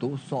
200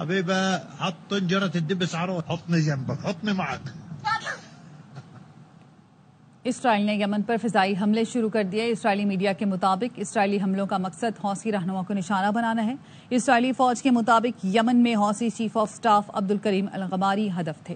حبيبه حط طنجرة الدبس عروس، حطني جنبك، حطني معك. اسرائیل نے یمن پر فضائی حملے شروع کر دیے. اسرائیلی میڈیا کے مطابق اسرائیلی حملوں کا مقصد حوثی رہنما کو نشانہ بنانا ہے. اسرائیلی فوج کے مطابق یمن میں Houthi chief of staff Abdul Karim al Ghamari ہدف تھے.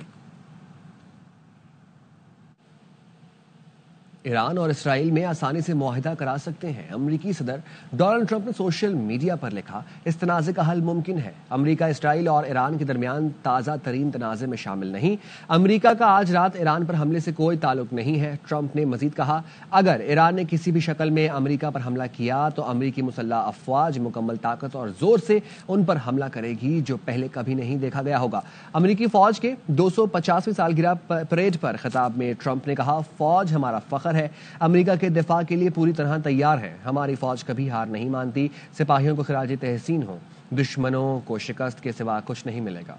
ایران اور اسرائیل میں آسانی سے معاہدہ کرا سکتے ہیں. امریکی صدر ڈونلڈ ٹرمپ نے سوشل میڈیا پر لکھا اس تنازع کا حل ممکن ہے. امریکہ اسرائیل اور ایران کے درمیان تازہ ترین تنازع میں شامل نہیں. امریکہ کا آج رات ایران پر حملے سے کوئی تعلق نہیں ہے. ٹرمپ نے مزید کہا اگر ایران نے کسی بھی شکل میں امریکہ پر حملہ کیا تو امریکی مسلح افواج مکمل طاقت اور زور سے ان پر حملہ کرے گی جو پہلے کبھی نہیں دیکھا گیا ہوگا. امریکی فوج کے 250ویں سالگرہ پریڈ پر خطاب میں ٹرمپ نے کہا فوج ہمارا فخر ہے. امریکہ کے دفاع کے لیے پوری طرح تیار ہے. ہماری فوج کبھی ہار نہیں مانتی. سپاہیوں کو خراج تحسین ہو. دشمنوں کو شکست کے سوا کچھ نہیں ملے گا.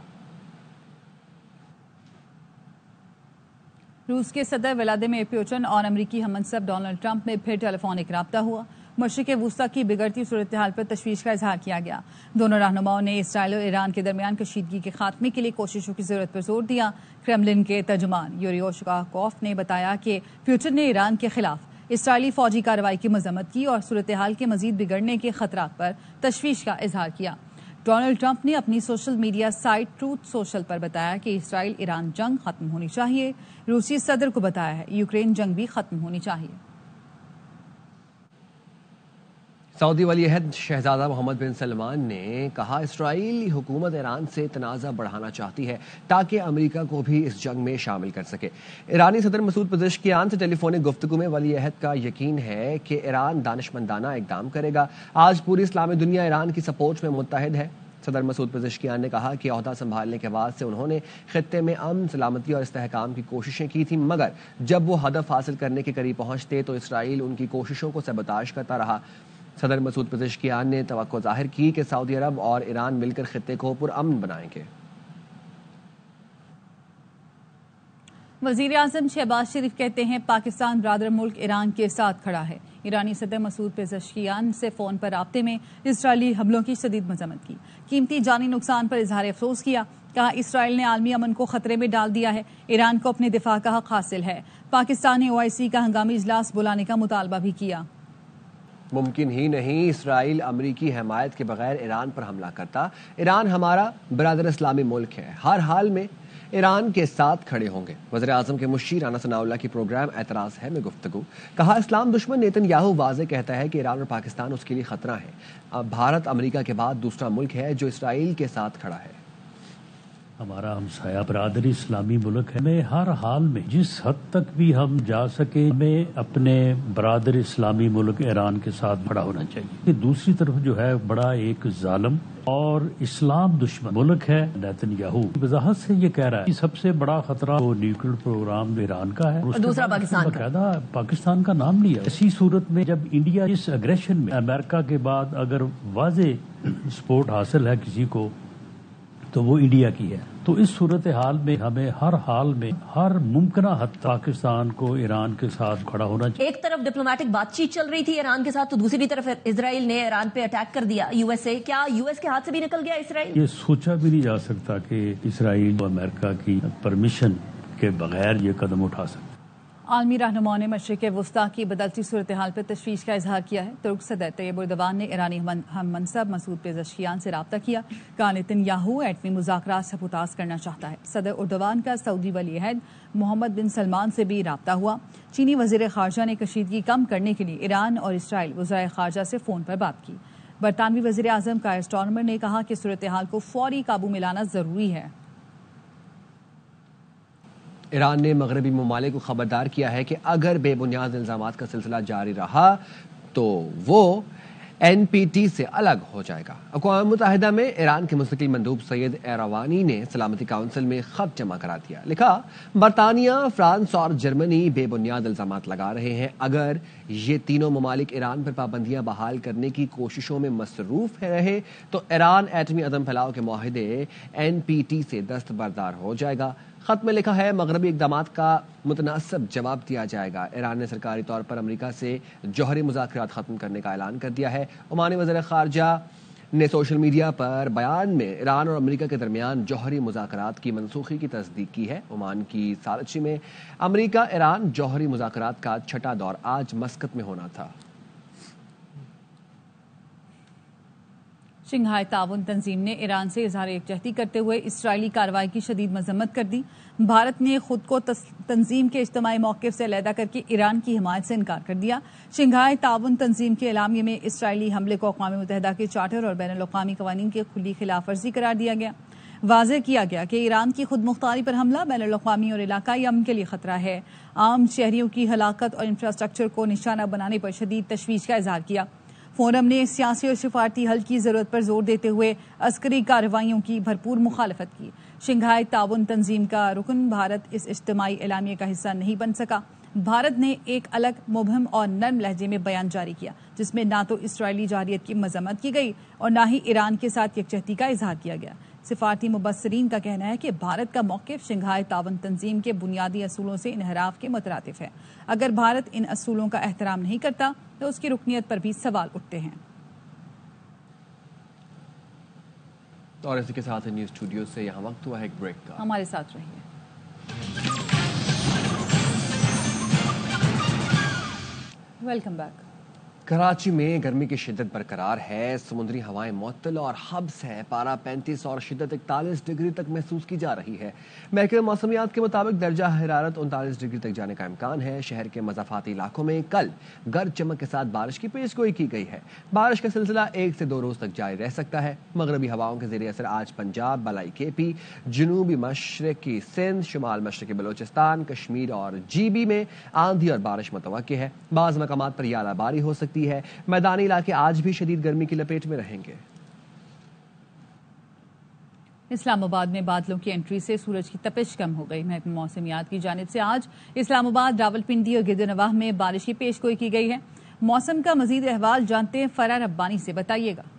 روس کے صدر ولادیمیر پوٹن اور امریکی ہم منصب ڈونلڈ ٹرمپ میں پھر ٹیلی فونک رابطہ ہوا. مشرق وسطی کی بگڑتی صورتحال پر تشویش کا اظہار کیا گیا. دونوں رہنماؤں نے اسرائیل اور ایران کے درمیان کشیدگی کے خاتمے کے لیے کوششوں کی ضرورت پر زور دیا. کرملن کے ترجمان یوری اوشاکوف نے بتایا کہ پوٹن نے ایران کے خلاف اسرائیلی فوجی کارروائی کی مذمت کی اور صورتحال کے مزید بگڑنے کے خطرات پر تشویش کا اظہار کیا. ڈونلڈ ٹرمپ نے اپنی social media site Truth Social پر بتایا کہ اسرائیل ایران جنگ ختم ہونی چاہیے. روسی صدر کو بتایا ہے یوکرین جنگ بھی ختم ہونی چاہیے. سعودی ولی عہد شہزادہ محمد بن سلمان نے کہا اسرائیلی حکومت ایران سے تنازع بڑھانا چاہتی ہے تاکہ امریکہ کو بھی اس جنگ میں شامل کر سکے. ایرانی صدر مسعود پزشکیان سے ٹیلی فونک گفتگو میں ولی عہد کا یقین ہے کہ ایران دانشمندانہ اقدام کرے گا. آج پوری اسلامی دنیا ایران کی سپورٹ میں متحد ہے. صدر مسعود پزشکیان نے کہا کہ عہدہ سنبھالنے کے بعد سے انہوں نے خطے میں امن سلامتی اور استحکام کی کوششیں کی تھیں مگر جب وہ ہدف حاصل کرنے کے قریب پہنچتے تو اسرائیل ان کی کوششوں کو سبوتاژ کرتا رہا. صدر مسعود پزشکیان نے توقع ظاہر کی کہ سعودی عرب اور ایران مل کر خطے کو پرامن بنائیں گے. وزیر اعظم شہباز شریف کہتے ہیں پاکستان برادر ملک ایران کے ساتھ کھڑا ہے. ایرانی صدر مسعود پزشکیان سے فون پر رابطے میں اسرائیلی حملوں کی شدید مذمت کی. قیمتی جانی نقصان پر اظہار افسوس کیا. کہا اسرائیل نے عالمی امن کو خطرے میں ڈال دیا ہے. ایران کو اپنے دفاع کا حق حاصل ہے. پاکستان نے OIC کا ہنگامی اجلاس بلانے کا مطالبہ بھی کیا. ممکن ہی نہیں اسرائیل امریکی حمایت کے بغیر ایران پر حملہ کرتا. ایران ہمارا برادر اسلامی ملک ہے. ہر حال میں ایران کے ساتھ کھڑے ہوں گے. وزیر اعظم کے مشیر رانا ثناء اللہ کی پروگرام اعتراض ہے میں گفتگو. کہا اسلام دشمن نیتن یاہو واضح کہتا ہے کہ ایران اور پاکستان اس کے لیے خطرہ ہے. بھارت امریکہ کے بعد دوسرا ملک ہے جو اسرائیل کے ساتھ کھڑا ہے. ہمارا ہمسایہ برادری اسلامی ملک ہے. ہمیں ہر حال میں جس حد تک بھی ہم جا سکے ہمیں اپنے برادر اسلامی ملک ایران کے ساتھ کھڑا ہونا چاہیے. دوسری طرف جو ہے بڑا ایک ظالم اور اسلام دشمن ملک ہے نیتن یاہو. وضاحت سے یہ کہہ رہا ہے کہ سب سے بڑا خطرہ وہ نیوکلیر پروگرام ایران کا ہے اور دوسرا پاکستان کا نام لیا. اسی صورت میں جب انڈیا اس اگریشن میں امریکہ کے بعد اگر واضح سپورٹ حاصل ہے کسی کو تو وہ انڈیا کی ہے. تو اس صورتحال میں ہمیں ہر حال میں ہر ممکنہ حد تک پاکستان کو ایران کے ساتھ کھڑا ہونا چاہیے. ایک طرف ڈپلومیٹک بات چیت چل رہی تھی ایران کے ساتھ تو دوسری طرف اسرائیل نے ایران پہ اٹیک کر دیا. USA کیا US کے ہاتھ سے بھی نکل گیا اسرائیل؟ یہ سوچا بھی نہیں جا سکتا کہ اسرائیل و امریکہ کی پرمیشن کے بغیر یہ قدم اٹھا سکتا. عالمی رہنماؤں نے مشرق وسطی کی بدلتی صورتحال پر تشویش کا اظہار کیا ہے. ترک صدر طیب اردوان نے ایرانی ہم منصب مسعود پزشکیان سے رابطہ کیا. کہا نیتن یاہو ایٹمی مذاکرات سے سبوتاژ کرنا چاہتا ہے. صدر اردوان کا سعودی ولی عہد محمد بن سلمان سے بھی رابطہ ہوا. چینی وزیر خارجہ نے کشیدگی کم کرنے کے لیے ایران اور اسرائیل وزرائے خارجہ سے فون پر بات کی. برطانوی وزیر اعظم کائر سٹارمر نے کہا کہ صورتحال کو فوری قابو میں لانا ضروری ہے. ایران نے مغربی ممالک کو خبردار کیا ہے کہ اگر بے بنیاد الزامات کا سلسلہ جاری رہا تو وہ NPT سے الگ ہو جائے گا. اقوام متحدہ میں ایران کے مستقل مندوب سید ایروانی نے سلامتی کونسل میں خط جمع کرا دیا. لکھا برطانیہ، فرانس اور جرمنی بے بنیاد الزامات لگا رہے ہیں. اگر یہ تینوں ممالک ایران پر پابندیاں بحال کرنے کی کوششوں میں مصروف رہے تو ایران ایٹمی عدم پھیلاؤ کے معاہدے NPT سے دستبردار ہو جائے گا. خط میں لکھا ہے مغربی اقدامات کا متناسب جواب دیا جائے گا. ایران نے سرکاری طور پر امریکہ سے جوہری مذاکرات ختم کرنے کا اعلان کر دیا ہے. عمانی وزیر خارجہ نے سوشل میڈیا پر بیان میں ایران اور امریکہ کے درمیان جوہری مذاکرات کی منسوخی کی تصدیق کی ہے۔ عمان کی سالچی میں امریکہ ایران جوہری مذاکرات کا چھٹا دور آج مسقط میں ہونا تھا۔ شنگھائی تعاون تنظیم نے ایران سے اظہار یکجہتی کرتے ہوئے اسرائیلی کارروائی کی شدید مذمت کر دی۔ بھارت نے خود کو تنظیم کے اجتماعی موقف سے علیحدہ کر کے ایران کی حمایت سے انکار کر دیا۔ شنگھائی تعاون تنظیم کے اعلامیے میں اسرائیلی حملے کو اقوام متحدہ کے چارٹر اور بین الاقوامی قوانین کی کھلی خلاف ورزی قرار دیا گیا۔ واضح کیا گیا کہ ایران کی خود مختاری پر حملہ بین الاقوامی اور علاقائی امن کے لیے خطرہ ہے۔ عام شہریوں کی ہلاکت اور انفراسٹرکچر کو نشانہ بنانے پر شدید تشویش کا اظہار کیا۔ فورم نے سیاسی اور سفارتی حل کی ضرورت پر زور دیتے ہوئے عسکری کارروائیوں کی بھرپور مخالفت کی۔ شنگھائی تعاون تنظیم کا رکن بھارت اس اجتماعی اعلامیے کا حصہ نہیں بن سکا۔ بھارت نے ایک الگ مبہم اور نرم لہجے میں بیان جاری کیا جس میں نہ تو اسرائیلی جارحیت کی مذمت کی گئی اور نہ ہی ایران کے ساتھ یکجہتی کا اظہار کیا گیا۔ سفارتی مبصرین کا کہنا ہے کہ بھارت کا موقف شنگھائی تعاون تنظیم کے بنیادی اصولوں سے انحراف کے مترادف ہے۔ اگر بھارت ان اصولوں کا احترام نہیں کرتا تو اس کی رکنیت پر بھی سوال اٹھتے ہیں۔ اور اسی کے ساتھ نیوز اسٹوڈیو سے یہاں وقت ہوا ہے ایک بریک کا۔ ہمارے ساتھ رہیے۔ Welcome back. کراچی میں گرمی کی شدت برقرار ہے، سمندری ہوائیں معطل اور حبس ہے، پارہ 35 اور شدت 41 ڈگری تک محسوس کی جا رہی ہے۔ محکمہ موسمیات کے مطابق درجہ حرارت 39 ڈگری تک جانے کا امکان ہے۔ شہر کے مضافاتی علاقوں میں کل گرج چمک کے ساتھ بارش کی پیش گوئی کی گئی ہے۔ بارش کا سلسلہ 1 سے 2 روز تک جاری رہ سکتا ہے۔ مغربی ہواؤں کے زیر اثر آج پنجاب، بالائی کے پی، جنوبی مشرقی سندھ، شمال مشرقی بلوچستان، کشمیر اور جی بی میں آندھی اور بارش متوقع ہے۔ بعض مقامات پر یہ باری ہو سکتی ہے۔ میدانی علاقے آج بھی شدید گرمی کی لپیٹ میں رہیں گے۔ اسلام آباد میں بادلوں کی انٹری سے سورج کی تپش کم ہو گئی۔ محکمہ موسمیات کی جانب سے آج اسلام آباد، راولپنڈی اور گردنواہ میں بارش کی پیش گوئی کی گئی ہے۔ موسم کا مزید احوال جانتے ہیں فرح ربانی سے، بتائیے گا۔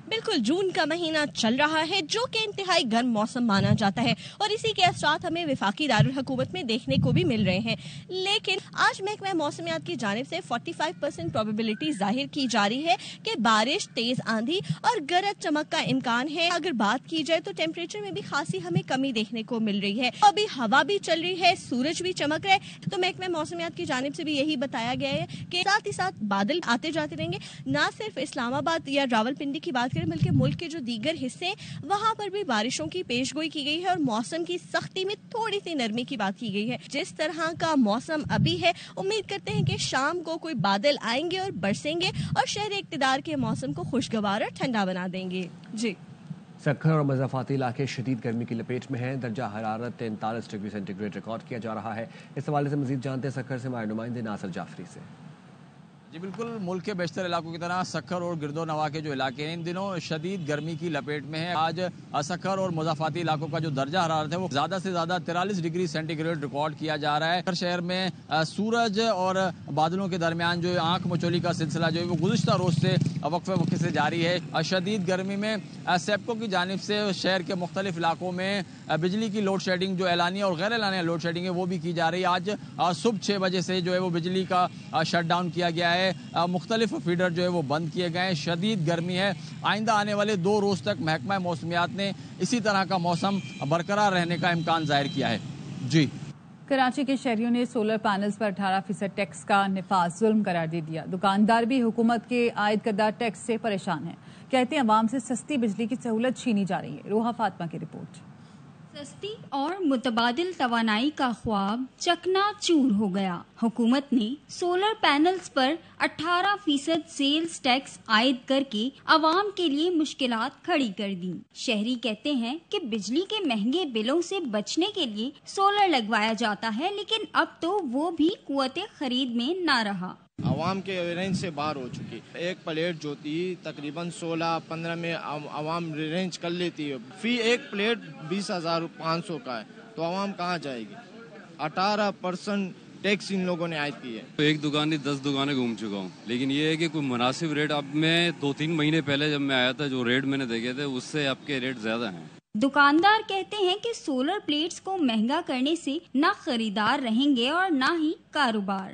بالکل، جون کا مہینہ چل رہا ہے جو کہ انتہائی گرم موسم مانا جاتا ہے اور اسی کے اثرات ہمیں وفاقی دارالحکومت میں دیکھنے کو بھی مل رہے ہیں، لیکن آج محکمہ موسمیات کی جانب سے 45% پروبیبلٹی ظاہر کی جا رہی ہے کہ بارش، تیز آندھی اور گرج چمک کا امکان ہے۔ اگر بات کی جائے تو ٹیمپریچر میں بھی خاصی ہمیں کمی دیکھنے کو مل رہی ہے۔ ابھی ہوا بھی چل رہی ہے، سورج بھی چمک رہا ہے، تو محکمہ موسمیات کی جانب سے بھی یہی بتایا گیا ہے کہ ساتھ ہی ساتھ بادل آتے جاتے رہیں گے۔ نہ صرف اسلام آباد یا راولپنڈی کی بات بلکہ ملک کے جو دیگر حصے وہاں پر بھی بارشوں کی پیش گوئی کی گئی ہے اور موسم کی سختی میں تھوڑی سی نرمی کی بات کی گئی ہے۔ جس طرح کا موسم ابھی ہے، امید کرتے ہیں کہ شام کو کوئی بادل آئیں گے اور برسیں گے اور شہر اقتدار کے موسم کو خوشگوار اور ٹھنڈا بنا دیں گے۔ جی، سکھر اور مضافاتی علاقے شدید گرمی کی لپیٹ میں ہیں۔ درجہ حرارت 43 ڈگری سینٹی گریڈ ریکارڈ کیا جا رہا ہے۔ اس حوالے سے مزید جانتے ہیں سکھر سے ہمارے نمائندے ناصر جعفری سے۔ جی بالکل، ملک کے بیشتر علاقوں کی طرح سکھر اور گرد و نواح کے جو علاقے ہیں ان دنوں شدید گرمی کی لپیٹ میں ہیں۔ آج سکھر اور مضافاتی علاقوں کا جو درجہ حرارت ہے وہ زیادہ سے زیادہ 43 ڈگری سینٹی گریڈ ریکارڈ کیا جا رہا ہے۔ سکھر شہر میں سورج اور بادلوں کے درمیان جو آنکھ مچولی کا سلسلہ جو ہے وہ گزشتہ روز سے وقفے سے جاری ہے۔ شدید گرمی میں سیپکو کی جانب سے شہر کے مختلف علاقوں میں بجلی کی لوڈ شیڈنگ جو اعلانیہ اور غیر اعلانیہ لوڈ شیڈنگ ہے وہ بھی کی جا رہی ہے۔ آج صبح 6 بجے سے جو ہے وہ بجلی کا شٹ ڈاؤن کیا گیا ہے، مختلف فیڈر جو ہے وہ بند کیے گئے ہیں۔ شدید گرمی ہے، آئندہ آنے والے 2 روز تک محکمہ موسمیات نے اسی طرح کا موسم برقرار رہنے کا امکان ظاہر کیا ہے۔ جی، کراچی کے شہریوں نے سولر پینلز پر 18% ٹیکس کا نفاذ ظلم قرار دے دیا۔ دکاندار بھی حکومت کے عائد کردہ ٹیکس سے پریشان ہیں، کہتے ہیں عوام سے سستی بجلی کی سہولت چھینی جا رہی ہے۔ روحا فاطمہ کی رپورٹ۔ سستی اور متبادل توانائی کا خواب چکنا چور ہو گیا۔ حکومت نے سولر پینلز پر 18% سیلز ٹیکس عائد کر کے عوام کے لیے مشکلات کھڑی کر دی۔ شہری کہتے ہیں کہ بجلی کے مہنگے بلوں سے بچنے کے لیے سولر لگوایا جاتا ہے، لیکن اب تو وہ بھی قوت خرید میں نہ رہا۔ عوام کے رینج سے باہر ہو چکی۔ ایک پلیٹ جو تھی تقریباً 16-15 میں عوام رینج کر لیتی ہے، فی ایک پلیٹ 20,500 کا ہے، تو عوام کہاں جائے گی؟ 18% ٹیکس ان لوگوں نے عائد کی ہے۔ ایک دکان نہیں 10 دکانیں گھوم چکا ہوں، لیکن یہ ہے کہ کوئی مناسب ریٹ اب میں 2-3 مہینے پہلے جب میں آیا تھا جو ریٹ میں نے دیکھے تھے اس سے اب کے ریٹ زیادہ ہیں۔ دکاندار کہتے ہیں کہ سولر پلیٹس کو مہنگا کرنے سے نہ خریدار رہیں گے اور نہ ہی کاروبار۔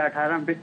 18